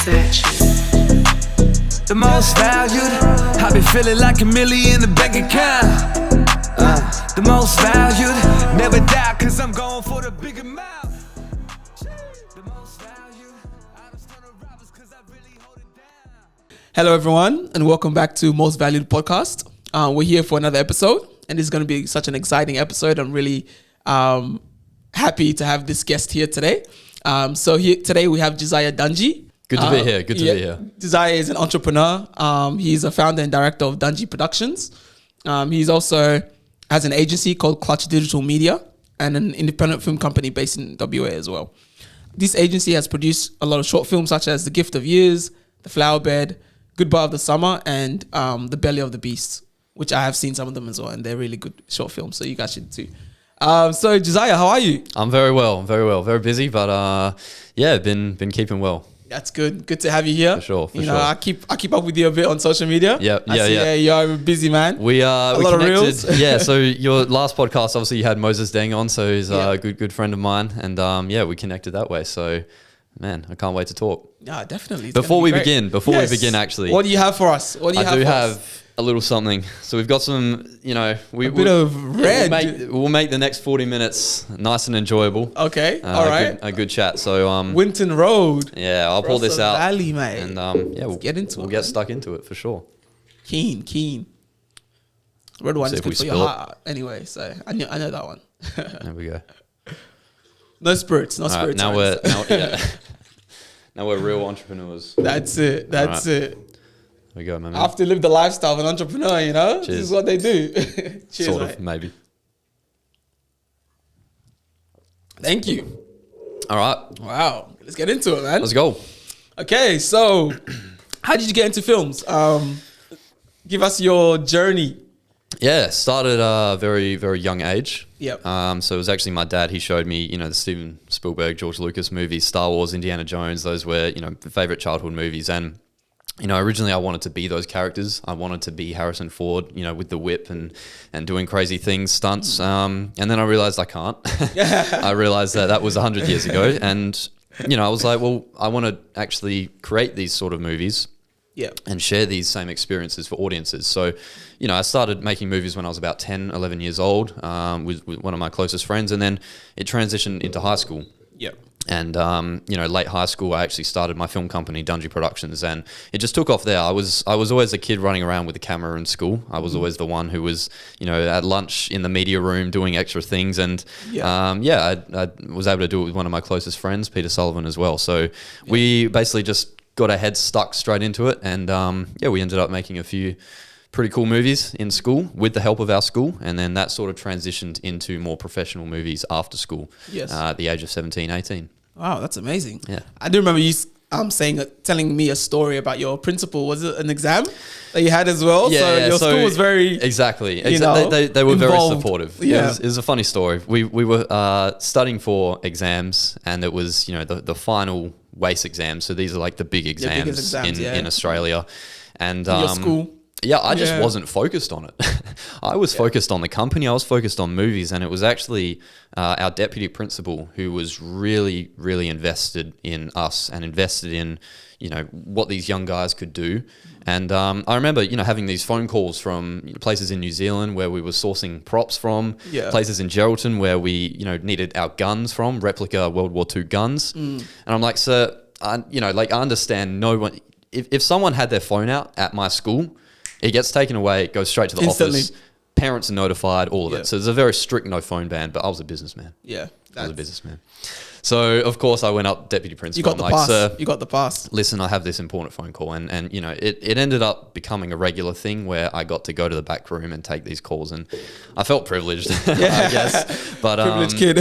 The most valued, I be feeling like $1 million in the bank account. The most valued, never die, cause I'm going for the big amount. The most valued, I just turn the robbers cause I really hold it down. Hello everyone, and welcome back to Most Valued Podcast. We're here for another episode, and this is going to be such an exciting episode. I'm really happy to have this guest here today. So here today we have Josiah Dunjey. Good to be here. Good to be here. Josiah is an entrepreneur. He's a founder and director of Dunjey Productions. He's also has an agency called Clutch Digital Media and an independent film company based in WA as well. This agency has produced a lot of short films such as The Gift of Years, The Flower Bed, Goodbye of the Summer, and The Belly of the Beast, which I have seen some of them as well, and they're really good short films, so you guys should too. So Josiah, how are you? I'm very well. Very busy, but been keeping well. That's good. Good to have you here. For sure. You know, I keep up with you a bit on social media. Yeah. You're a busy man. We lot connected. of reels. Yeah. So your last podcast, obviously, you had Moses Deng on, so he's a good friend of mine, and we connected that way. So, man, I can't wait to talk. Yeah, definitely. Before we begin, actually, what do you have for us? I have a little something. So we've got some, a bit of red. We'll make the next 40 minutes nice and enjoyable. Okay, all right. A good chat. So Winton Road. Yeah, I'll pull this out. Valley, mate. And we'll we'll get stuck into it for sure. Keen. Red wine is good for your spill heart. Anyway, so I know that one. There we go. No spirits. Now we're real entrepreneurs. That's it. There we go, my man. I have to live the lifestyle of an entrepreneur, you know? Cheers. This is what they do. Cheers, sort mate. of, maybe. Thank you. All right. Wow. Let's get into it, man. Let's go. Okay, so how did you get into films? Give us your journey. Yeah, started at a very, very young age. Yep. So it was actually my dad. He showed me, the Steven Spielberg, George Lucas movies, Star Wars, Indiana Jones. Those were, favorite childhood movies. And originally I wanted to be those characters. I wanted to be Harrison Ford, with the whip and doing crazy things, stunts. And then I realized I can't. I realized that was 100 years ago. And, I was like, well, I want to actually create these sort of movies. Yeah. And share these same experiences for audiences. So, I started making movies when I was about 10, 11 years old with one of my closest friends. And then it transitioned into high school. Yep. And, late high school, I actually started my film company, Dunjey Productions, and it just took off there. I was always a kid running around with a camera in school. I was always the one who was, at lunch in the media room doing extra things. And, I was able to do it with one of my closest friends, Peter Sullivan, as well. So we basically just got our heads stuck straight into it. And, we ended up making a few pretty cool movies in school with the help of our school, and then that sort of transitioned into more professional movies after school. Yes. At the age of 17, 18. Wow, that's amazing. Yeah. I do remember you telling me a story about your principal. Was it an exam that you had as well? Yeah, so school was very... Exactly. They were very supportive. Yeah. It was a funny story. We were studying for exams, and it was, the final WACE exams. So these are like the big exams, in Australia. And your school? Yeah, I just wasn't focused on it. I was focused on the company. I was focused on movies, and it was actually our deputy principal who was really, really invested in us and invested in, what these young guys could do. And I remember, having these phone calls from places in New Zealand where we were sourcing props from, places in Geraldton where we, needed our guns from, replica World War II guns. And I'm like, sir, I understand no one... If someone had their phone out at my school, it gets taken away, it goes straight to the office. Parents are notified, all of it. So there's a very strict no phone ban, but I was a businessman. Yeah. I was a businessman. So, of course, I went up deputy principal. You got the pass. Sir, you got the pass. Listen, I have this important phone call. And it ended up becoming a regular thing where I got to go to the back room and take these calls. And I felt privileged, I guess. But, privileged kid.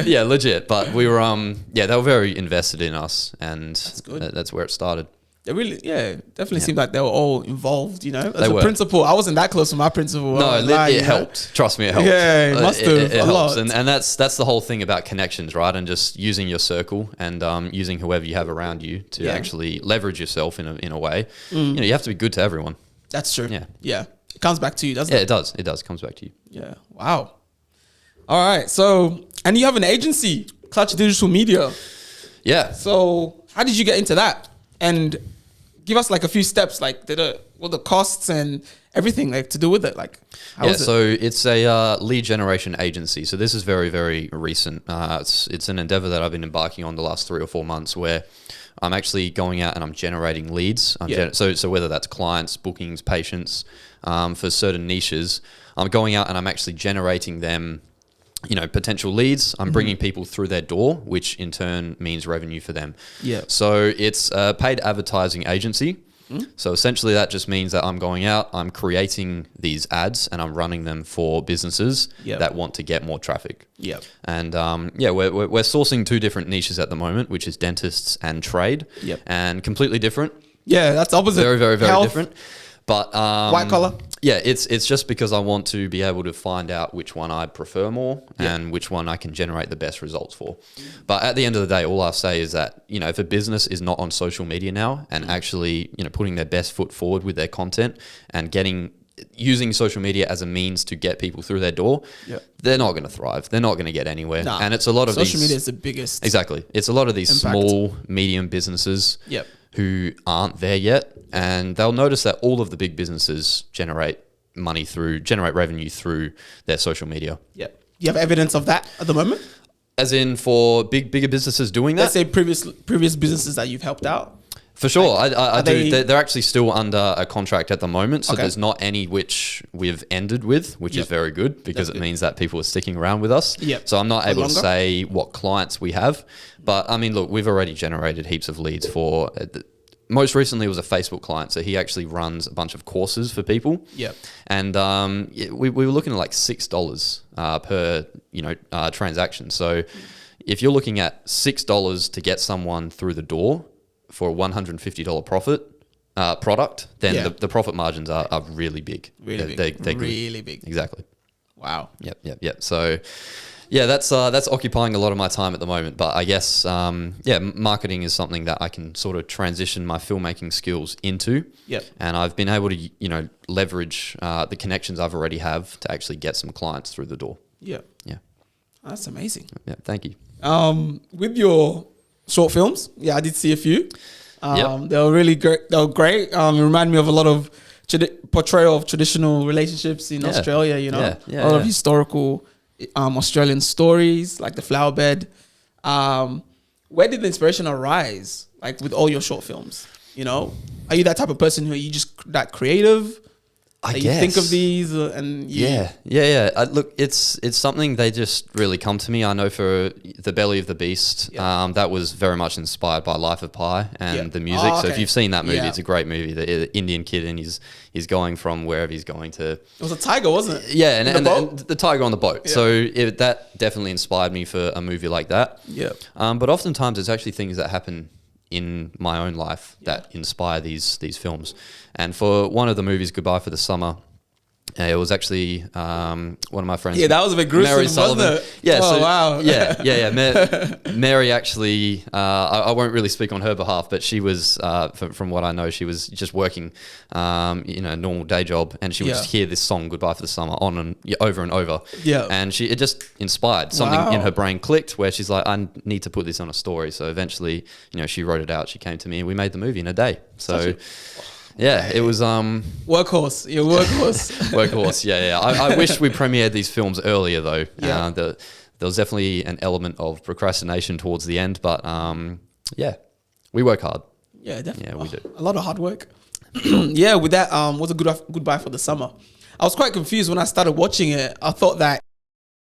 yeah, legit. But we were, they were very invested in us. And that's where it started. They really, definitely seemed like they were all involved, As a principal, I wasn't that close to my principal. No, it helped. Trust me, it helped. Yeah, it must have. It a helps. lot. And that's the whole thing about connections, right? And just using your circle and using whoever you have around you to actually leverage yourself in a way. You have to be good to everyone. That's true. Yeah. It comes back to you, doesn't it? Yeah, it does. It does. It comes back to you. Yeah. Wow. All right. So, and you have an agency, Clutch Digital Media. Yeah. So, how did you get into that? And give us like a few steps, like what the costs and everything like to do with it. Like, how is it? So it's a lead generation agency. So this is very, very recent. It's an endeavor that I've been embarking on the last 3 or 4 months, where I'm actually going out and I'm generating leads. So whether that's clients, bookings, patients, for certain niches, I'm going out and I'm actually generating them, potential leads. I'm bringing people through their door, which in turn means revenue for them. Yeah. So it's a paid advertising agency. So essentially that just means that I'm going out, I'm creating these ads and I'm running them for businesses that want to get more traffic. Yep. And we're sourcing 2 different niches at the moment, which is dentists and trade. Yep. And completely different. Yeah, that's opposite. Very, very, very Health, different. But white collar. Yeah, it's just because I want to be able to find out which one I prefer more and which one I can generate the best results for. But at the end of the day, all I say is that, if a business is not on social media now and actually, putting their best foot forward with their content and using social media as a means to get people through their door, they're not going to thrive. They're not going to get anywhere. Nah. And it's a lot of social media is the biggest. Exactly. It's a lot of these impact. small, medium businesses who aren't there yet. And they'll notice that all of the big businesses generate revenue through their social media. Yeah. Do you have evidence of that at the moment? As in for bigger businesses doing that? Let's say previous businesses that you've helped out. For sure. I do. they- They're actually still under a contract at the moment. So Okay. there's not any which we've ended with, which is very good because That's it good. means that people are sticking around with us. Yep. So I'm not For able longer? to say what clients we have. But I mean, look, we've already generated heaps of leads for... most recently, it was a Facebook client. So he actually runs a bunch of courses for people. Yep. And we were looking at like $6 per transaction. So if you're looking at $6 to get someone through the door for a $150 product, then the profit margins are really big. Really They're big. good. Really big. Exactly. Wow. Yep. So yeah, that's occupying a lot of my time at the moment. But I guess marketing is something that I can sort of transition my filmmaking skills into. Yep. And I've been able to leverage the connections I've already have to actually get some clients through the door. Yeah. Yeah. That's amazing. Yeah. Thank you. With your short films, I did see a few. They were really great. They were great. Remind me of a lot of portrayal of traditional relationships in Australia. A lot of historical Australian stories, like the flower bed. Where did the inspiration arise? Like with all your short films, are you that type of person who are you just that creative? I that guess. you think of these and you, Look, it's something they just really come to me. I know for The Belly of the Beast, that was very much inspired by Life of Pi and the music. So if you've seen that movie, it's a great movie. The Indian kid and he's going from wherever he's going to. It was a tiger, wasn't it? Yeah, and boat? the tiger on the boat. Yeah. So that definitely inspired me for a movie like that. Yeah. But oftentimes it's actually things that happen in my own life that inspire these films. And for one of the movies, Goodbye for the Summer, it was actually one of my friends. Yeah, that was a bit gruesome, Mary wasn't Sullivan. it? Yeah, Wow. Mary actually, I won't really speak on her behalf, but she was, from what I know, she was just working, a normal day job, and she would just hear this song, Goodbye for the Summer, on and over and over. Yeah. And it just inspired something in her brain clicked where she's like, I need to put this on a story. So eventually, she wrote it out. She came to me and we made the movie in a day. So it was workhorse. You're workhorse. workhorse. Yeah. I wish we premiered these films earlier though. Yeah. There was definitely an element of procrastination towards the end, but we work hard. Yeah, definitely. Yeah, we do. A lot of hard work. With that, was a Goodbye for the Summer. I was quite confused when I started watching it. I thought that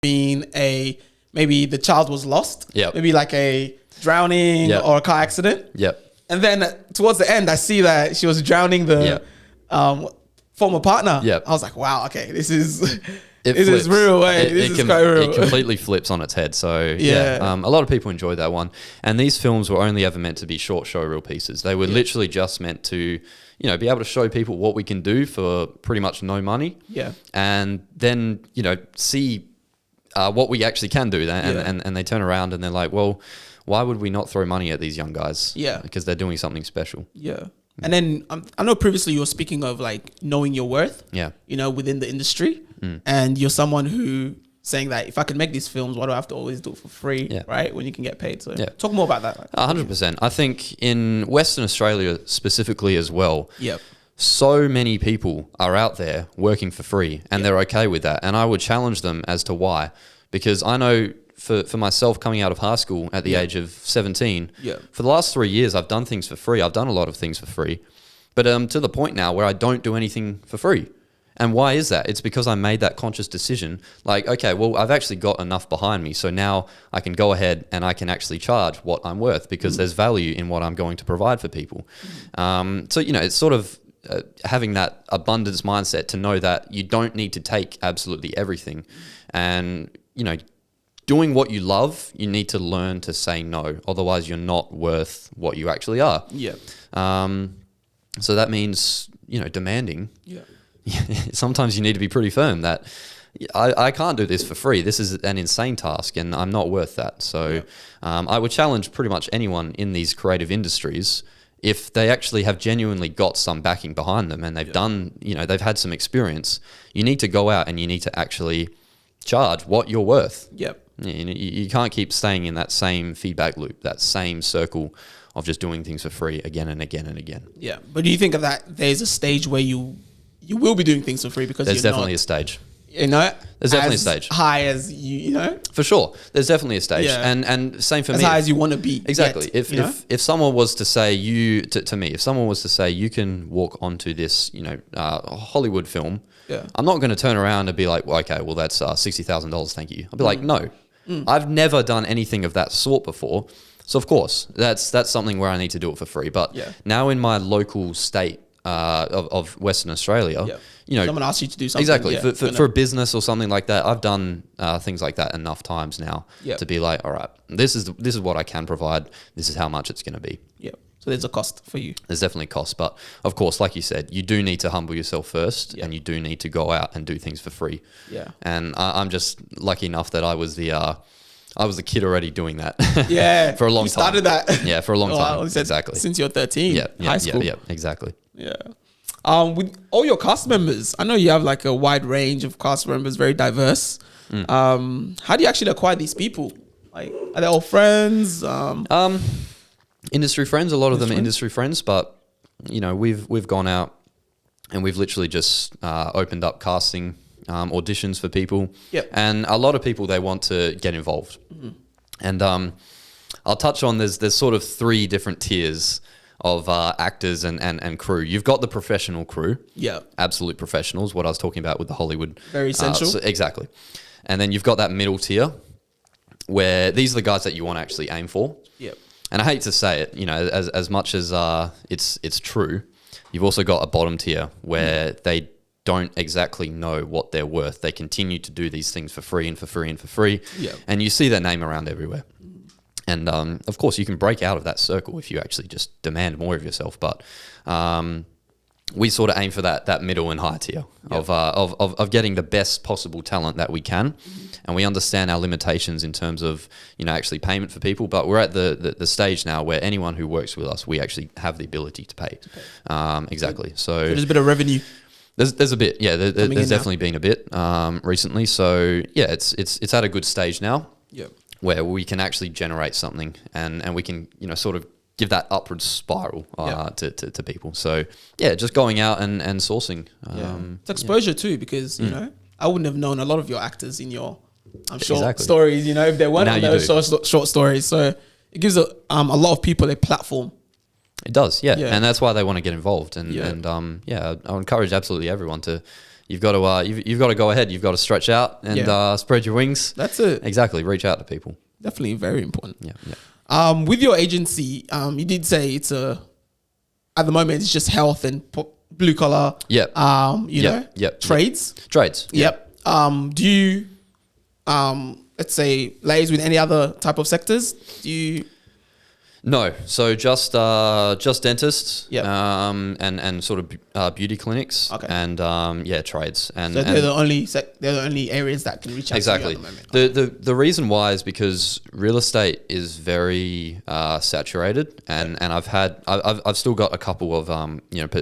maybe the child was lost. Yep. Maybe like a drowning or a car accident. Yep. And then towards the end, I see that she was drowning the former partner. Yep. I was like, wow, okay, this is Flips. real. This is quite real. It completely flips on its head. So a lot of people enjoyed that one. And these films were only ever meant to be short showreel pieces. They were literally just meant to, be able to show people what we can do for pretty much no money. Yeah. And then, see what we actually can do. And they turn around and they're like, well, why would we not throw money at these young guys? Yeah. Because they're doing something special. Yeah. And then I know previously you were speaking of like knowing your worth. Yeah. Within the industry, and you're someone who saying that if I can make these films, why do I have to always do it for free, Yeah. right? When you can get paid. So Yeah. talk more about that. 100%. I think in Western Australia specifically as well, Yep. so many people are out there working for free and they're okay with that. And I would challenge them as to why. Because I know for myself coming out of high school at the age of 17, for the last 3 years, I've done things for free. I've done a lot of things for free. But to the point now where I don't do anything for free. And why is that? It's because I made that conscious decision. Like, okay, well, I've actually got enough behind me. So now I can go ahead and I can actually charge what I'm worth because there's value in what I'm going to provide for people. So, you know, it's sort of having that abundance mindset to know that you don't need to take absolutely everything. And, you know, doing what you love, you need to learn to say no. Otherwise, you're not worth what you actually are. Yeah. So that means, you know, demanding. Yeah. Sometimes you need to be pretty firm that I can't do this for free. This is an insane task and I'm not worth that. So I would challenge pretty much anyone in these creative industries, if they actually have genuinely got some backing behind them and they've done, you know, they've had some experience, you need to go out and you need to actually charge what you're worth. Yep. You can't keep staying in that same feedback loop, that same circle of just doing things for free again and again and again. Yeah. But do you think of that there's a stage where you will be doing things for free because There's you're definitely not, a stage. you know, There's definitely a as stage. high as you know, For sure. There's definitely a stage. Yeah. And same for as me. high as you want to be. Exactly. Yet, If someone was to say to me, if someone was to say you can walk onto this, you know, Hollywood film, I'm not going to turn around and be like, well, okay, well that's $60,000, thank you. I'll be like, no, I've never done anything of that sort before. So of course, that's something where I need to do it for free. But now in my local state of Western Australia, you know, someone asks you to do something. exactly for a business or something like that. I've done things like that enough times now to be like, all right, this is what I can provide. This is how much it's going to be. Yeah. So there's a cost for you. There's definitely cost, but of course, like you said, you do need to humble yourself first, and you do need to go out and do things for free. Yeah. And I'm just lucky enough that I was the kid already doing that. Yeah. For a long you time. Started that. Yeah, for a long time. Exactly. Since you're 13. Yeah. High school. Yeah. Exactly. Yeah. With all your cast members, I know you have like a wide range of cast members, very diverse. How do you actually acquire these people? Like, are they all friends? Industry friends. A lot of them are industry friends, but you know, we've gone out and we've literally just opened up casting auditions for people. Yep. And a lot of people, they want to get involved. And I'll touch on there's sort of 3 different tiers of actors and crew. You've got the professional crew. Yeah. Absolute professionals, what I was talking about with the Hollywood. Very essential. Exactly. And then you've got that middle tier where these are the guys that you want to actually aim for. Yep. And I hate to say it, you know, as much as it's true, you've also got a bottom tier where they don't exactly know what they're worth. They continue to do these things for free and for free and for free. Yep. And you see their name around everywhere. And of course, you can break out of that circle if you actually just demand more of yourself. But we sort of aim for that middle and high tier of getting the best possible talent that we can. And we understand our limitations in terms of, you know, actually payment for people. But we're at the stage now where anyone who works with us, we actually have the ability to pay. Exactly. So there's a bit of revenue. There's a bit, yeah. There's definitely been a bit recently. So yeah, it's at a good stage now. Yep. Where we can actually generate something and we can, you know, sort of give that upward spiral to people. So yeah, just going out and sourcing. It's exposure too, because you know, I wouldn't have known a lot of your actors in your short Exactly. stories, you know, if they weren't Now on you those short stories. So it gives a lot of people a platform. It does, yeah. Yeah. And that's why they want to get involved. And I encourage absolutely everyone to. You've got to go ahead. You've got to stretch out and spread your wings. That's it. Exactly. Reach out to people. Definitely very important. Yeah. With your agency, you did say it's at the moment it's just health and blue collar. Yep. Trades. Trades. Yep. Do you, let's say, liaise with any other type of sectors? Do you? No, so just dentists, Yep. and sort of beauty clinics, Okay. and trades, and So they're the only areas that can reach out exactly. to you at the moment. The reason why is because real estate is very saturated, and I've still got a couple of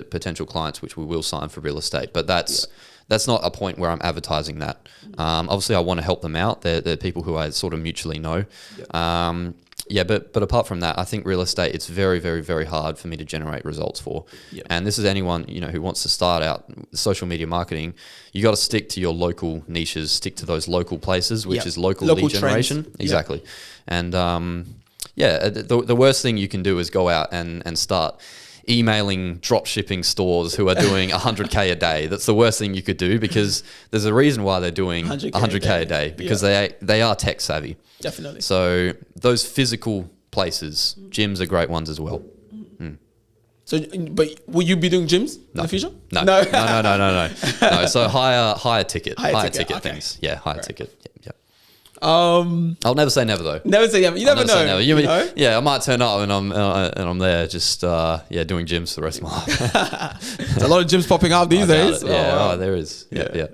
potential clients which we will sign for real estate, but that's that's not a point where I'm advertising that. Obviously, I want to help them out. They're people who I sort of mutually know. But apart from that, I think real estate, it's very, very, very hard for me to generate results for. And this is anyone, who wants to start out social media marketing. You got to stick to your local niches, stick to those local places, which is local lead generation. Trends. Exactly. And the worst thing you can do is go out and start emailing drop shipping stores who are doing 100K a day. That's the worst thing you could do, because there's a reason why they're doing 100K a day, because they are tech savvy. Definitely. So those physical places, gyms are great ones as well. So, but will you be doing gyms in the future? No. So higher ticket okay. things. Yeah, higher ticket. Yep. I'll never say never though. Never say never. You never know. Say never. You know? Yeah, I might turn up and I'm there just doing gyms for the rest of my life. There's a lot of gyms popping up these days. Yeah, there is. Yeah.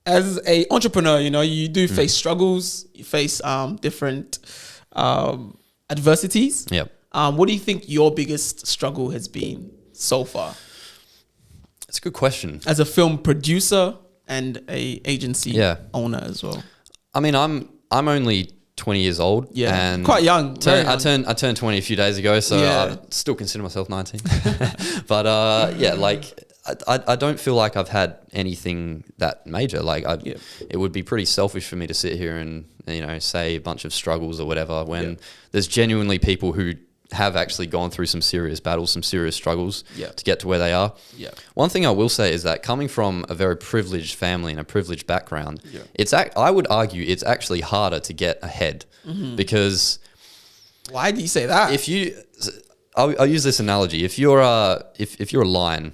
As a entrepreneur, you do face struggles, you face different adversities. Yep. What do you think your biggest struggle has been so far? That's a good question. As a film producer and a agency owner as well. I mean, I'm only 20 years old. Yeah, and quite young. I turned 20 a few days ago, so I still consider myself 19. But I don't feel like I've had anything that major. It would be pretty selfish for me to sit here and say a bunch of struggles or whatever when there's genuinely people who have actually gone through some serious battles, some serious struggles to get to where they are. Yeah. One thing I will say is that coming from a very privileged family and a privileged background, I would argue it's actually harder to get ahead because. Why do you say that? I'll use this analogy. If you're a lion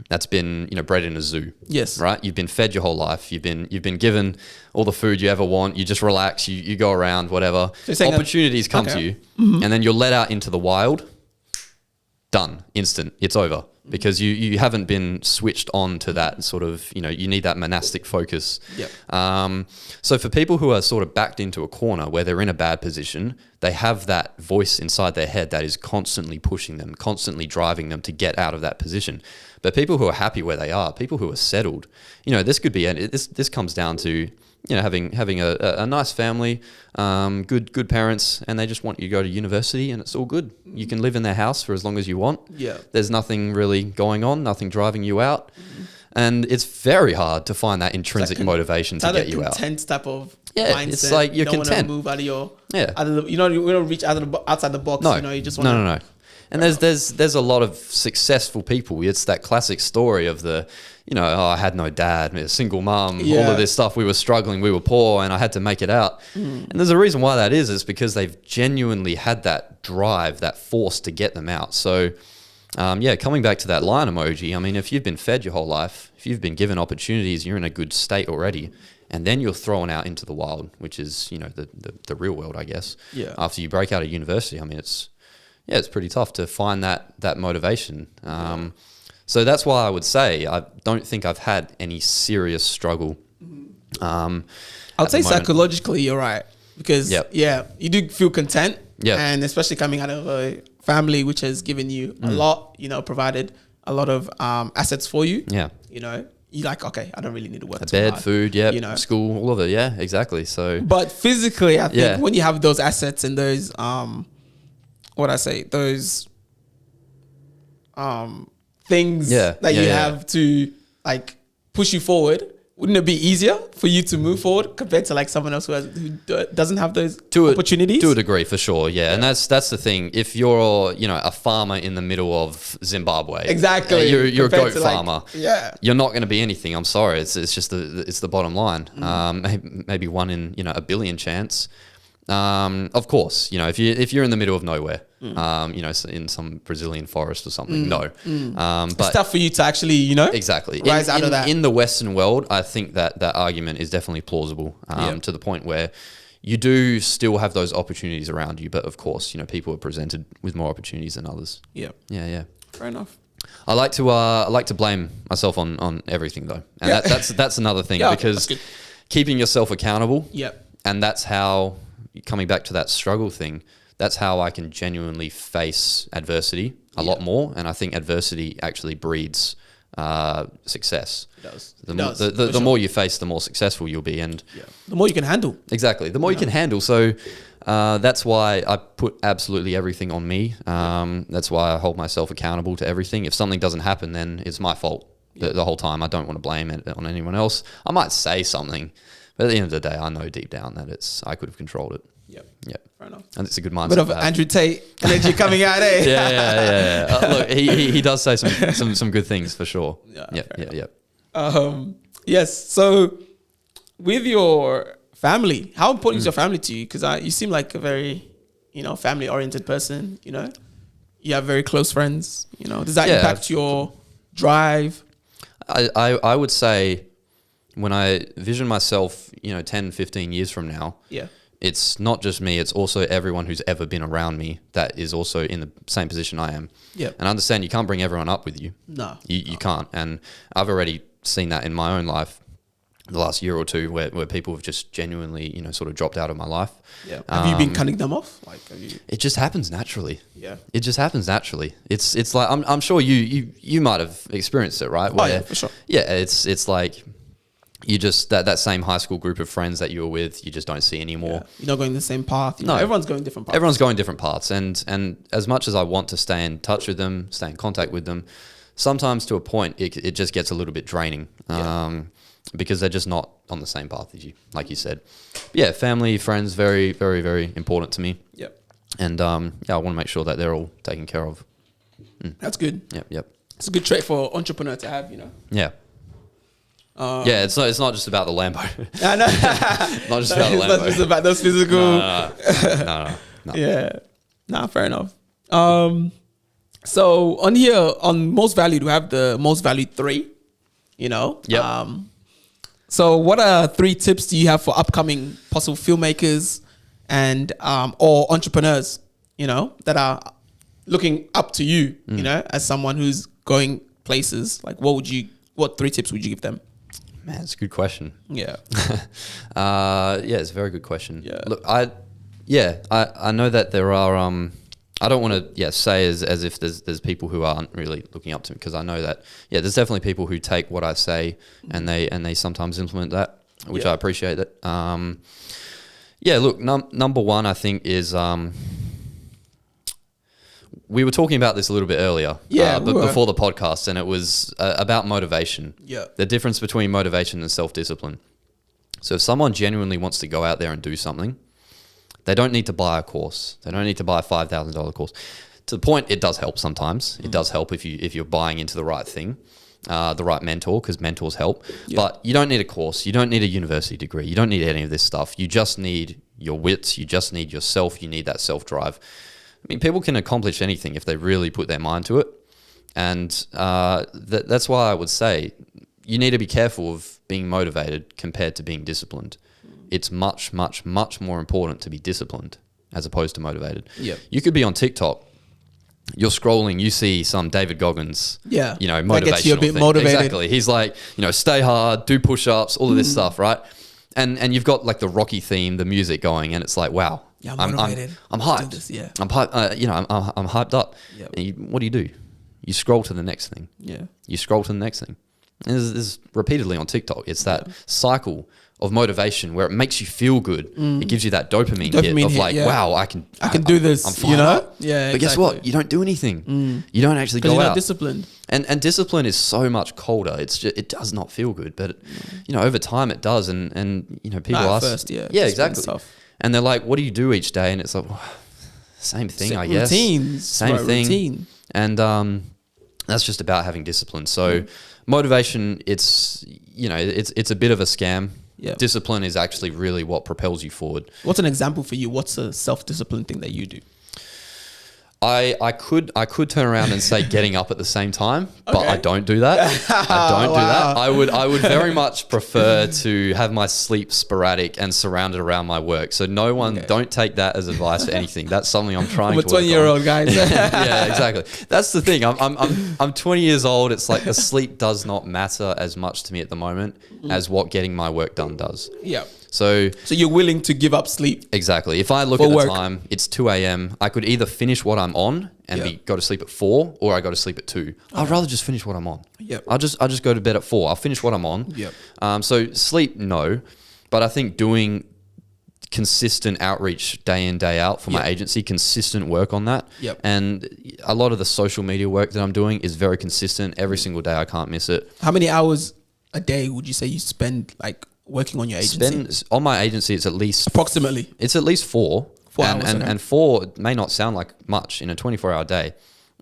that's been bred in a zoo, yes, right? You've been fed your whole life. You've been given all the food you ever want. You just relax. You go around, whatever. So opportunities come to you, and then you're let out into the wild. Done, instant. It's over because you haven't been switched on to that sort of you need that monastic focus. Yep. So for people who are sort of backed into a corner where they're in a bad position, they have that voice inside their head that is constantly pushing them, constantly driving them to get out of that position. But people who are happy where they are, people who are settled, this could be this comes down to having a nice family, good parents, and they just want you to go to university, and it's all good. You can live in their house for as long as you want. Yeah, there's nothing really going on, nothing driving you out, and it's very hard to find that intrinsic motivation to get you out. Content type of mindset. It's like you're content. You don't want to move out of your you don't reach outside the box. No, you just want no. And there's a lot of successful people. It's that classic story of the, I had no dad, a single mum, all of this stuff. We were struggling, we were poor, and I had to make it out. And there's a reason why that is because they've genuinely had that drive, that force to get them out. So, coming back to that lion emoji, I mean, if you've been fed your whole life, if you've been given opportunities, you're in a good state already. And then you're thrown out into the wild, which is, the real world, I guess. Yeah. After you break out of university, I mean, it's pretty tough to find that motivation. So that's why I would say I don't think I've had any serious struggle. I would say psychologically you're right because you do feel content, and especially coming out of a family which has given you a lot, provided a lot of assets for you. Yeah, you're like, okay, I don't really need to work. Bed, food, school, all of it. Yeah, exactly. So, but physically, I think when you have those assets and those those things that you have to like push you forward, wouldn't it be easier for you to move forward compared to like someone else who doesn't have those opportunities? To a degree, for sure, and that's the thing. If you're a farmer in the middle of Zimbabwe, exactly, you're a goat farmer. You're not going to be anything. I'm sorry, it's just the bottom line. Maybe one in a billion chance. Of course, if you're in the middle of nowhere, in some Brazilian forest or something, but it's tough for you to actually, exactly rise out of that. In the Western world, I think that argument is definitely plausible, to the point where you do still have those opportunities around you, but of course, people are presented with more opportunities than others. Yeah. Fair enough. I like to blame myself on everything though, and that's another thing because keeping yourself accountable. And that's how. Coming back to that struggle thing, that's how I can genuinely face adversity a lot more. And I think adversity actually breeds success. It does. The more you face, the more successful you'll be, and the more you can handle. Exactly, the more you can handle. So that's why I put absolutely everything on me. That's why I hold myself accountable to everything. If something doesn't happen, then it's my fault the whole time. I don't want to blame it on anyone else. I might say something, but at the end of the day, I know deep down that I could have controlled it. Yep. Fair enough. And it's a good mindset. Bit of Andrew Tate energy coming out, eh? Yeah. Look, he does say some good things for sure. Yep. Yes. So, with your family, how important is your family to you? Because you seem like a very, family-oriented person. You have very close friends. Does that impact your drive? I would say when I vision myself, 10, 15 years from now, it's not just me, it's also everyone who's ever been around me that is also in the same position I am. And I understand you can't bring everyone up with you. No. You can't. And I've already seen that in my own life the last year or two where people have just genuinely, sort of dropped out of my life. Have you been cutting them off? It just happens naturally. Yeah. It just happens naturally. It's like, I'm sure you might have experienced it, right? Where, for sure. Yeah, it's like you just, that same high school group of friends that you were with, you just don't see anymore. You're not going the same path. No. Everyone's going different paths. Everyone's going different paths. And as much as I want to stay in touch with them, stay in contact with them, sometimes to a point, it just gets a little bit draining. Because they're just not on the same path as you, like you said. Yeah, family, friends, very, very, very important to me. And I want to make sure that they're all taken care of. That's good. Yep. It's a good trait for entrepreneur to have, Yeah. It's not just about the Lambo. I know. Not just about the Lambo. It's not just about those physical. No. Yeah. Nah, fair enough. So on here, on most valued, we have the most valued 3, Yep. So what are 3 tips do you have for upcoming possible filmmakers and or entrepreneurs, that are looking up to you, as someone who's going places? Like what 3 tips would you give them? Man, it's a good question. Yeah. It's a very good question. Yeah. Look, I know that there are I don't want to say as if there's people who aren't really looking up to me, because I know that there's definitely people who take what I say and they sometimes implement that, which I appreciate that. Look, number one I think is we were talking about this a little bit earlier, before the podcast, and it was about motivation. The difference between motivation and self-discipline. So if someone genuinely wants to go out there and do something, they don't need to buy a course. They don't need to buy a $5,000 course. To the point, it does help sometimes. It does help if you're buying into the right thing, the right mentor, because mentors help. But you don't need a course. You don't need a university degree. You don't need any of this stuff. You just need your wits. You just need yourself. You need that self-drive. I mean, people can accomplish anything if they really put their mind to it. And that's why I would say you need to be careful of being motivated compared to being disciplined. It's much, much, much more important to be disciplined as opposed to motivated. You could be on TikTok, you're scrolling, you see some David Goggins, motivational that gets you a bit thing. Motivated. Exactly. He's like, stay hard, do push-ups, all of this stuff, right? And you've got like the Rocky theme, the music going, and it's like, wow, I'm motivated. I'm hyped. I'm hyped. I'm hyped up. And what do? You scroll to the next thing. You scroll to the next thing. And this is repeatedly on TikTok. It's that cycle of motivation where it makes you feel good. It gives you that dopamine hit of like, wow, I can do this. I'm fired up. Yeah. But guess what? You don't do anything. You don't actually go you're out. not disciplined. And discipline is so much colder. It's just, it does not feel good, but over time it does. And people ask, first, exactly. Stuff. And they're like, what do you do each day? And it's like, well, same thing, I guess. Routines. Same thing. Routine. And that's just about having discipline. So motivation, it's a bit of a scam. Discipline is actually really what propels you forward. What's an example for you? What's a self-discipline thing that you do? I could turn around and say getting up at the same time, but I don't do that. I don't do that. I would very much prefer to have my sleep sporadic and surrounded around my work. So don't take that as advice for anything. That's something I'm trying to work on. I'm a 20-year-old, guys. Yeah, exactly. That's the thing. I'm 20 years old. It's like the sleep does not matter as much to me at the moment as what getting my work done does. So you're willing to give up sleep. exactly. If I look For at the work. time, it's 2 a.m. I could either finish what I'm on and go to sleep at 4, or I go to sleep at 2. I'd rather just finish what I'm on. Yep. I'll just go to bed at 4. I'll finish what I'm on. Yep. So sleep, no. But I think doing consistent outreach day in, day out for my agency, consistent work on that. Yep. And a lot of the social media work that I'm doing is very consistent. Every single day I can't miss it. How many hours a day would you say you spend like working on your agency? On my agency, it's at least Approximately. It's at least 4. 4 and, hours, and, okay. and 4 may not sound like much in a 24-hour day.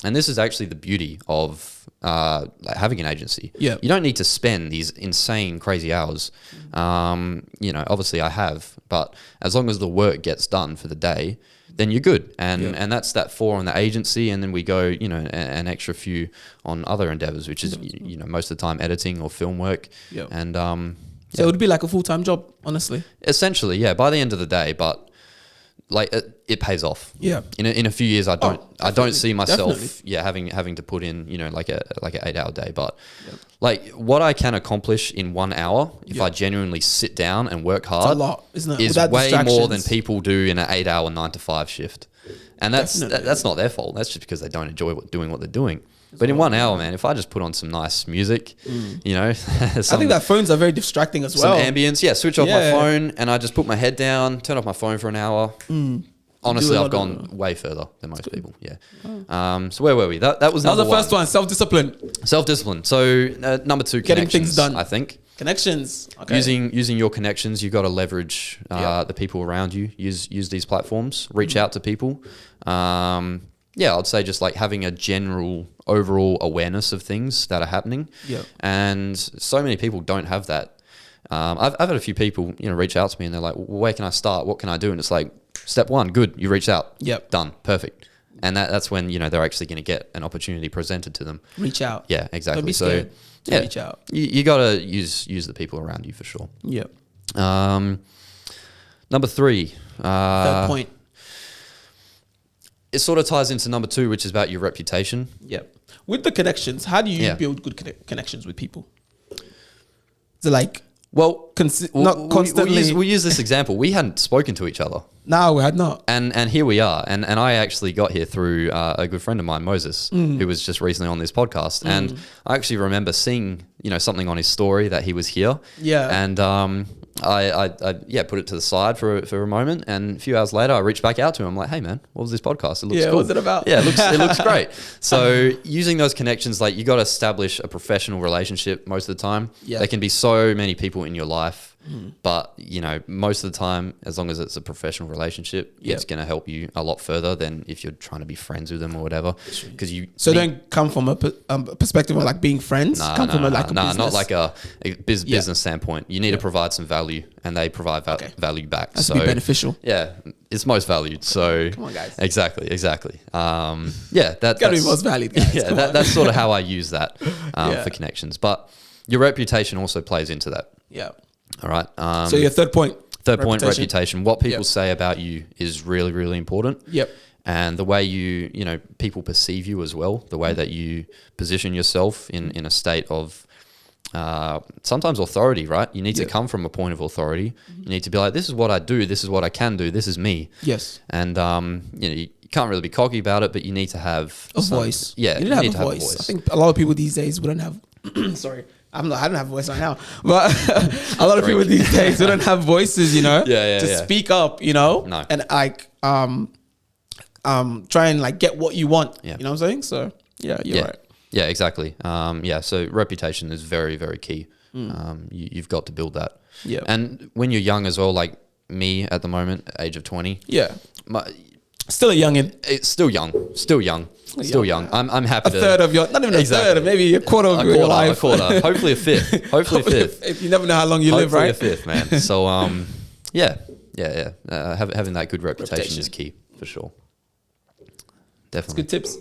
And this is actually the beauty of having an agency. Yeah. You don't need to spend these insane, crazy hours. Obviously I have, but as long as the work gets done for the day, then you're good. And that's that 4 on the agency. And then we go, an extra few on other endeavors, which is, most of the time editing or film work. Yeah. And, So it would be like a full-time job, honestly. essentially, yeah, by the end of the day, but like it pays off. Yeah. In a few years, I don't see myself, definitely. having to put in, like an 8-hour day, but like what I can accomplish in 1 hour, if I genuinely sit down and work hard, It's a lot, isn't it? is Without way more than distractions. people do in an 8-hour 9 to 5 shift. And that's not their fault. That's just because they don't enjoy doing what they're doing. But in 1 hour, man, if I just put on some nice music, I think that phones are very distracting as some well. ambience, switch off my phone, and I just put my head down, turn off my phone for an hour. Honestly, I've gone way further than most people. Yeah. So where were we? That was That was number the first one, self-discipline. Self-discipline. So number 2, Getting connections, things done. I think. Connections. Okay. Using your connections, you got to leverage the people around you. Use these platforms. Reach out to people. I'd say just like having a general overall awareness of things that are happening. Yep. And so many people don't have that. I've had a few people, reach out to me and they're like, well, where can I start? What can I do? And it's like, step 1, good. You reached out. Yep. Done. Perfect. And that's when, they're actually going to get an opportunity presented to them. Reach out. Yeah, exactly. Don't be scared to reach out. You got to use the people around you for sure. Yep. Number 3. Third point. It sort of ties into number 2, which is about your reputation. Yep. With the connections, how do you build good connections with people? Is it like, Well, not constantly? We'll use this example. We hadn't spoken to each other. No, we had not. And here we are. And I actually got here through a good friend of mine, Moses, who was just recently on this podcast. And I actually remember seeing, something on his story that he was here. Yeah. And I put it to the side for a moment. And a few hours later, I reached back out to him. I'm like, hey, man, what was this podcast? It looks cool. What was it about? Yeah, it looks great. So using those connections, like you got to establish a professional relationship most of the time. Yeah. There can be so many people in your life. But, most of the time, as long as it's a professional relationship, it's going to help you a lot further than if you're trying to be friends with them or whatever. Because don't come from a perspective of like being friends. Come from a business. not like a business standpoint. You need to provide some value, and they provide value back. Has to be beneficial. Yeah, it's most valued. So come on, guys. Exactly. That's Gotta be most valued, guys. Yeah, that's sort of how I use that for connections. But your reputation also plays into that. Yeah. All right. So your third point. Reputation. What people say about you is really, really important. Yep. And the way people perceive you as well, the way that you position yourself in a state of sometimes authority, right? You need to come from a point of authority. You need to be like, this is what I do. This is what I can do. This is me. Yes. And, you can't really be cocky about it, but you need to have a voice. Yeah. You need to have a voice. I think a lot of people these days wouldn't have, sorry. I don't have a voice right now, but a lot of people these days they don't have voices, to speak up, No. and like try and like get what you want. Yeah. You know what I'm saying? So you're right. Yeah, exactly. So reputation is very, very key. You've got to build that. Yeah. And when you're young as well, like me at the moment, age of 20. Yeah. Still a youngin. It's still young. I'm happy a third of your, not even a third, maybe a quarter of your life. A quarter. Hopefully a fifth. If you never know how long you live, right? Hopefully a fifth, man. So, having that good reputation is key for sure. Definitely. Good tips.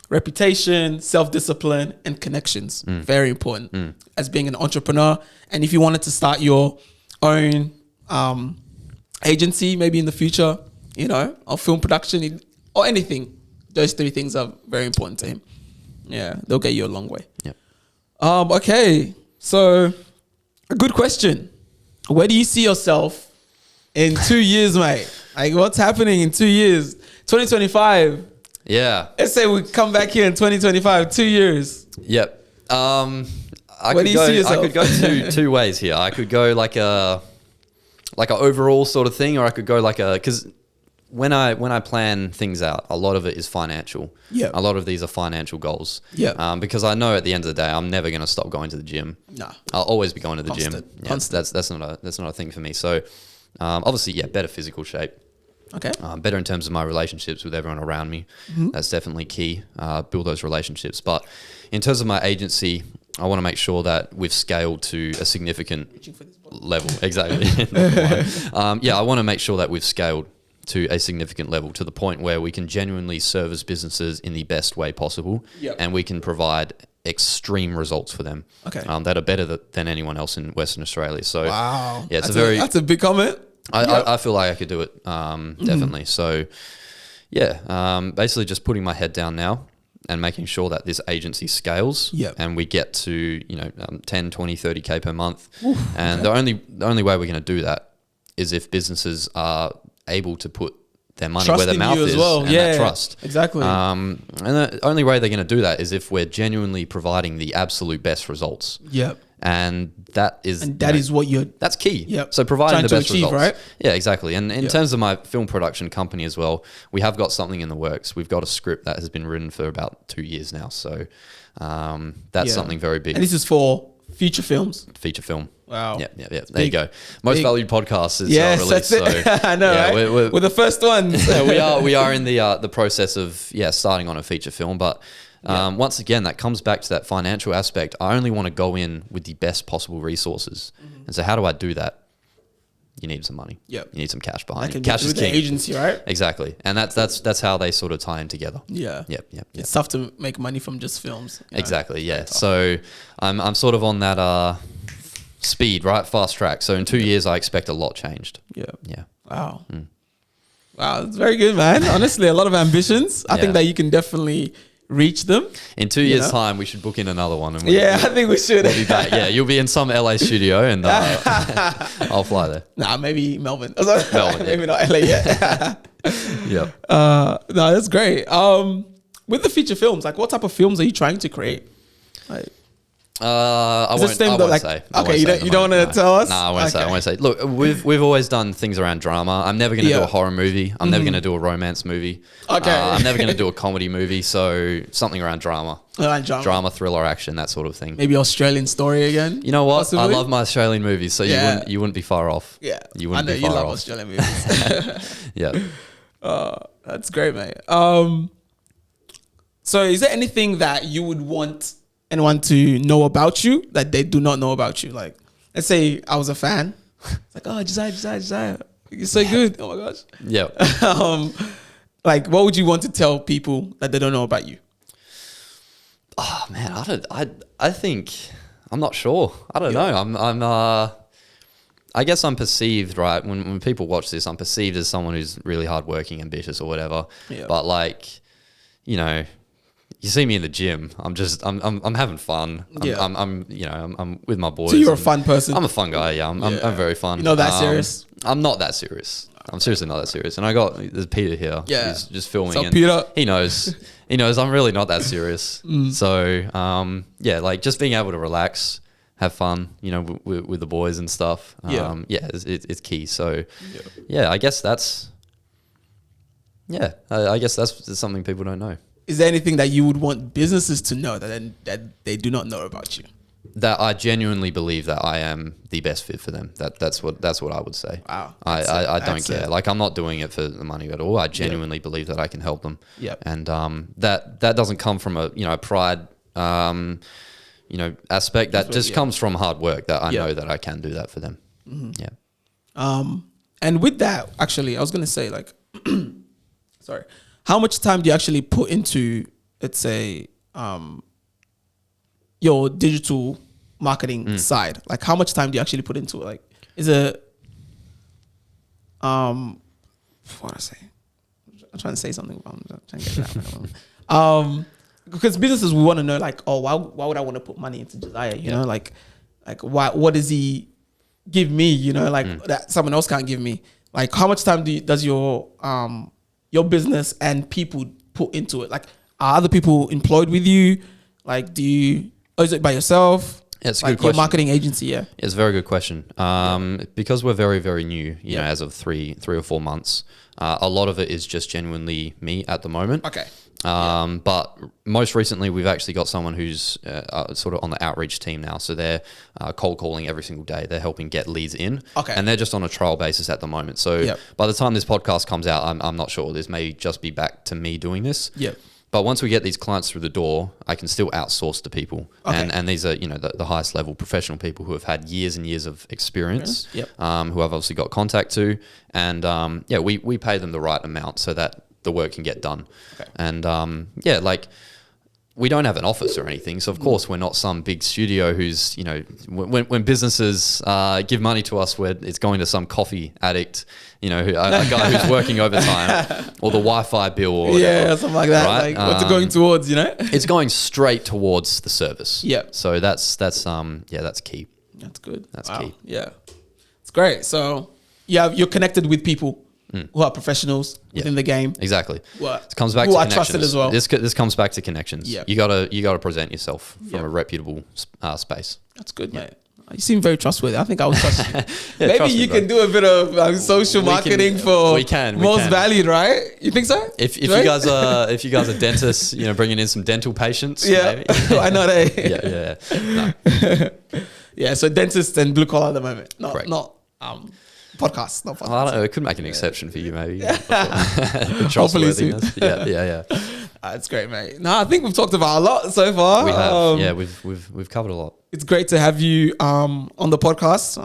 Reputation, self-discipline, and connections. Very important as being an entrepreneur. And if you wanted to start your own agency, maybe in the future, or film production or anything, those 3 things are very important to him. Yeah, they'll get you a long way. Yeah. Okay, so a good question. Where do you see yourself in 2 years, mate? Like, what's happening in 2 years? 2025. Yeah. Let's say we come back here in 2025, 2 years. Yep. Where do you see yourself? I could go two ways here. I could go like a overall sort of thing, or I could go like because when I plan things out, a lot of it is financial. Yeah. A lot of these are financial goals. Yeah. Because I know at the end of the day, I'm never going to stop going to the gym. Nah. I'll always be going to the gym. Yeah, Constant. that's not a thing for me. So, obviously, yeah, better physical shape. Okay. Better in terms of my relationships with everyone around me. That's definitely key. Build those relationships. But in terms of my agency, I want to make sure that we've scaled to a significant level. Exactly. I want to make sure that we've scaled to a significant level, to the point where we can genuinely service businesses in the best way possible. Yep. And we can provide extreme results for them. Okay. That are better than anyone else in Western Australia. So Wow. yeah, that's a big comment. I feel like I could do it, definitely. So, yeah, basically just putting my head down now and making sure that this agency scales, and we get to 10, 20, 30K per month. And the only way we're going to do that is if businesses are able to put their money where their mouth is, and that trust. Exactly. And the only way they're going to do that is if we're genuinely providing the absolute best results. Yep. And that is what you're. That's key. Yep. So providing the best achieve, results, right? Yeah, exactly. And in terms of my film production company as well, we have got something in the works. We've got a script that has been written for about 2 years now. So that's something very big. And this is for feature films. Feature film. Wow. Yeah. There you go. Most valued podcast is released. That's it. So, I know, right? We're the first ones. we are in the process of starting on a feature film, but. Once again, that comes back to that financial aspect. I only want to go in with the best possible resources. And so how do I do that? You need some money. Yep. You need some cash behind you. it. Cash is king. The agency, right? Exactly. And that's how they sort of tie in together. Yeah. Yep. It's tough to make money from just films. Exactly. Yeah. So I'm sort of on that speed, right? Fast track. So in 2 years, I expect a lot changed. Yeah. Wow. Wow. It's very good, man. Honestly, a lot of ambitions. I think that you can definitely reach them. In 2 years' time, we should book in another one. And I think we should. We'll be back. Yeah, you'll be in some LA studio, and I'll fly there. Nah, maybe Melbourne. Maybe not LA yet. Yeah. No, that's great. With the feature films, like, what type of films are you trying to create? Like, I won't say. Okay, you don't want to tell us? No, I won't say. I won't say. Look, we've always done things around drama. I'm never going to do a horror movie. I'm never going to do a romance movie. Okay. I'm never going to do a comedy movie. So something around drama. Drama, thriller, action, that sort of thing. Maybe Australian Story again. You know what? Possibly? I love my Australian movies, so you wouldn't be far off. Yeah, you wouldn't be far off. I know you love Australian movies. Yeah. That's great, mate. So is there anything that you would want anyone to know about you that they do not know about you? Like, let's say I was a fan. It's like, oh, Josiah. You're so good. Oh my gosh. Yeah. Like, what would you want to tell people that they don't know about you? Oh man, I think I'm not sure. I don't know. I guess I'm perceived, right? When people watch this, I'm perceived as someone who's really hardworking, ambitious, or whatever. Yeah. But like, you see me in the gym. I'm having fun. I'm with my boys. So you're a fun person. I'm a fun guy. Yeah, I'm very fun. You're not that serious. I'm not that serious. I'm seriously not that serious. And there's Peter here. Yeah, who's just filming. So Peter, he knows. He knows I'm really not that serious. So like just being able to relax, have fun, with the boys and stuff. It's key. So I guess that's something people don't know. Is there anything that you would want businesses to know that they do not know about you? That I genuinely believe that I am the best fit for them. That's what I would say. Wow. I don't care. Like, I'm not doing it for the money at all. I genuinely believe that I can help them. Yeah. And that doesn't come from a pride aspect. That just comes from hard work, that I know that I can do that for them. Mm-hmm. Yeah. And with that, actually, I was gonna say, like, sorry, how much time do you actually put into, let's say, your digital marketing side? Like, how much time do you actually put into it? Like, is it what I say? I'm trying to say something, but I'm trying to get it out. Because businesses, we want to know, like, oh, why would I want to put money into Josiah? You know, like what does he give me? Like that someone else can't give me. Like, how much time does your business and people put into it? Like, are other people employed with you? Like, or is it by yourself? Yeah, it's a like good question. Your marketing agency, yeah. It's a very good question. Because we're very, very new, you know, as of three or 4 months, a lot of it is just genuinely me at the moment. Okay. But most recently, we've actually got someone who's sort of on the outreach team now. So they're cold calling every single day. They're helping get leads in. Okay. And they're just on a trial basis at the moment. So by the time this podcast comes out, I'm not sure. This may just be back to me doing this. Yep. But once we get these clients through the door, I can still outsource to people. Okay. And these are, you know, the highest level professional people who have had years and years of experience, Yep. who I've obviously got contact to. And we pay them the right amount so that the work can get done. Okay. And like, we don't have an office or anything. So of course we're not some big studio who's, you know, when businesses give money to us, where it's going to some coffee addict, you know, a guy who's working overtime, or the Wi-Fi bill, or whatever, something like that. right? Like, what's it going towards, you know? It's going straight towards the service. Yeah. So that's key. That's good. That's wow. key. Yeah. It's great. So you're connected with people who are professionals within the game. Exactly. What? It comes back who to are connections. trusted as well. This comes back to connections. Yeah. You gotta present yourself from a reputable space. That's good, mate. You seem very trustworthy. I think I would trust you. Maybe trust me, you bro. can do a bit of social marketing for we can. most valued, right? You think so? If Right? you guys are dentists, you know, bringing in some dental patients. Yeah, maybe. I know that. Yeah. No. Yeah, so dentists and blue collar at the moment. Correct. Not podcasts. Not podcasts. I don't know. It could make an exception for you, maybe. Hopefully soon. Trustworthiness. Yeah. That's great, mate. No, I think we've talked about a lot so far. We have. We've covered a lot. It's great to have you on the podcast.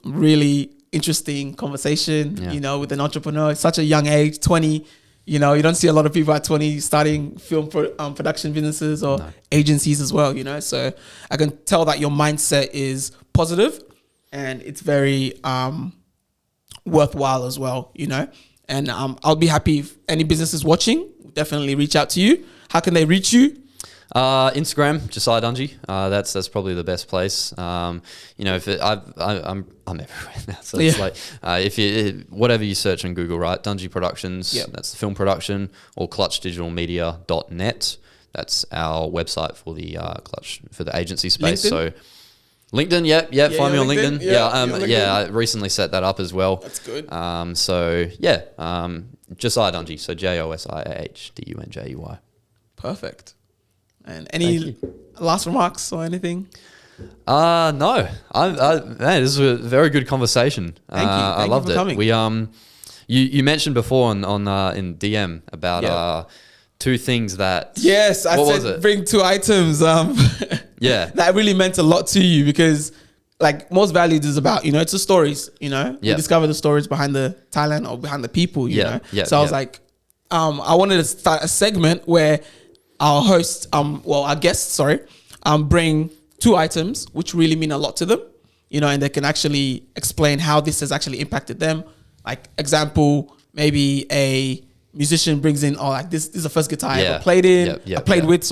Really interesting conversation, Yeah. you know, with an entrepreneur at such a young age, 20. You know, you don't see a lot of people at 20 starting film production businesses or agencies as well, you know. So I can tell that your mindset is positive and it's very worthwhile as well, you know. And I'll be happy if any businesses watching, definitely reach out to you. How can they reach you? Instagram, Josiah Dunjey. That's probably the best place. You know, I'm everywhere now. So it's like if you whatever you search on Google, right? Dunjey Productions. Yep. That's the film production, or clutchdigitalmedia.net. That's our website for the for the agency space. LinkedIn? So LinkedIn, yeah, find me on LinkedIn. LinkedIn? Yeah, you're on LinkedIn. I recently set that up as well. That's good. Josiah Dunjey. So JosiahDunjey. Perfect. And any last remarks or anything? No. Man, this was a very good conversation. Thank you. I loved for it. coming. We you mentioned before on in DM about two things that. Yes, I what was said it? bring 2 items. Yeah. That really meant a lot to you because, like, most valued is about, you know, it's the stories, you know. Yeah. You discover the stories behind the talent or behind the people, you know. So I was like, I wanted to start a segment where our host, our guests, bring 2 items which really mean a lot to them, you know, and they can actually explain how this has actually impacted them. Like, example, maybe a musician brings in, this is the first guitar I ever played in. With,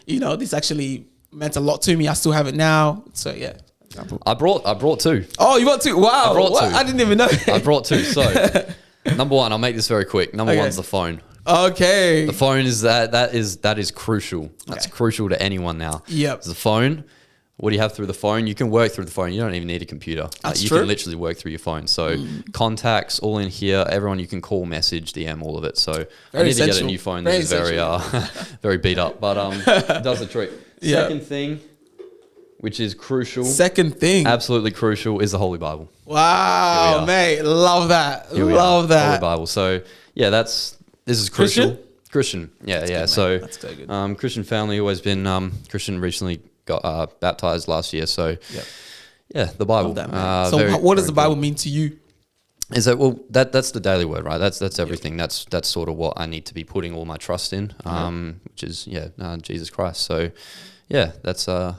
you know, this actually meant a lot to me. I still have it now. So yeah. Example. I brought 2. Oh, you brought 2? Wow. I brought 2. I didn't even know. I brought 2. So number 1, I'll make this very quick. Number 1's the phone. Okay. The phone is that is crucial. That's crucial to anyone now. Yep. The phone. What do you have through the phone? You can work through the phone. You don't even need a computer. That's you true. can literally work through your phone. So contacts all in here. Everyone you can call, message, DM, all of it. So I need to get a new phone. This is very very beat up, but it does the trick. Yeah. Second thing, which is crucial. Second thing. Absolutely crucial, is the Holy Bible. Wow, mate. Love that. Holy Bible. So yeah, this is crucial. Christian. Yeah. Good, so that's good. Christian family, always been Christian. Recently got baptized last year. So yeah, the Bible. Love that, man. So what does the Bible mean to you? Is that that's the daily word, right? That's everything. That's sort of what I need to be putting all my trust in, which is Jesus Christ. So yeah, that's I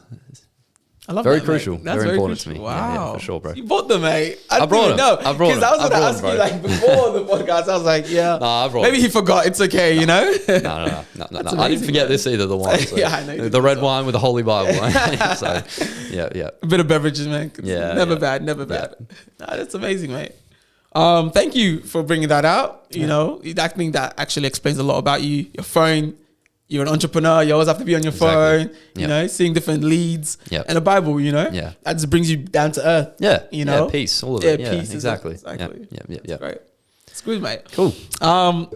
love very that, crucial, mate. That's very important to crucial. me. Wow, Yeah, for sure, bro. You bought them, mate. I brought them. No, I brought them. because I was going to I ask brought you them, like before the podcast. I was like, yeah. Nah, I brought maybe them. he forgot. It's okay, you know. No. That's I didn't amazing, forget man. this either. The wine, so Yeah, I know you the did red as well. wine with the Holy Bible. So yeah. A bit of beverages, man. Yeah, Never yeah. bad. Never bad. Nah, that's amazing, mate. Thank you for bringing that out. You know, I think that actually explains a lot about you. Your phone, you're an entrepreneur. You always have to be on your phone, you know, seeing different leads and a Bible, you know, that just brings you down to earth. Yeah. You know, Peace, all of it. Yeah, peace. exactly. Yeah. Right. It's good, mate. Cool.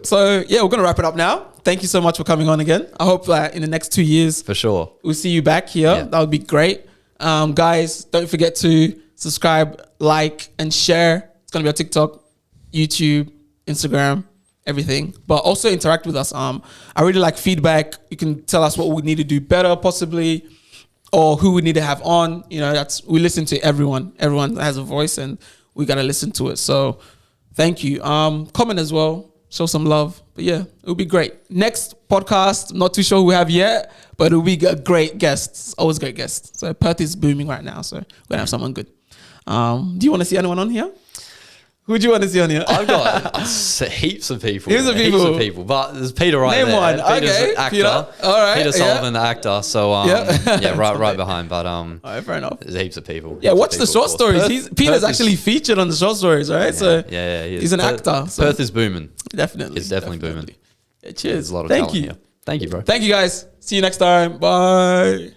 So yeah, we're going to wrap it up now. Thank you so much for coming on again. I hope that in the next 2 years, for sure, we'll see you back here. That would be great. Guys, don't forget to subscribe, like, and share. It's going to be on TikTok, YouTube, Instagram, everything, but also interact with us. I really like feedback. You can tell us what we need to do better, possibly, or who we need to have on. You know, we listen to everyone. Everyone has a voice, and we gotta listen to it. So, thank you. Comment as well. Show some love. But yeah, it'll be great. Next podcast, I'm not too sure who we have yet, but it'll be a great guest. Always great guests. So Perth is booming right now, so we're gonna have someone good. Do you want to see anyone on here? Who do you want to see on here? I've got heaps of people. Heaps of people. But there's Peter right Name there. one. Peter's Okay, an actor. Peter. All right. Peter Sullivan, the actor. So right behind. But all right, fair enough. there's heaps of people. Yeah, Heaps watch of the people, short of course. stories. Peter's actually featured on the short stories, right? So he is. he's an actor. So Perth is booming. definitely. It's definitely booming. Yeah, cheers. There's a lot of Thank talent you. here. Thank you, bro. Thank you, guys. See you next time. Bye.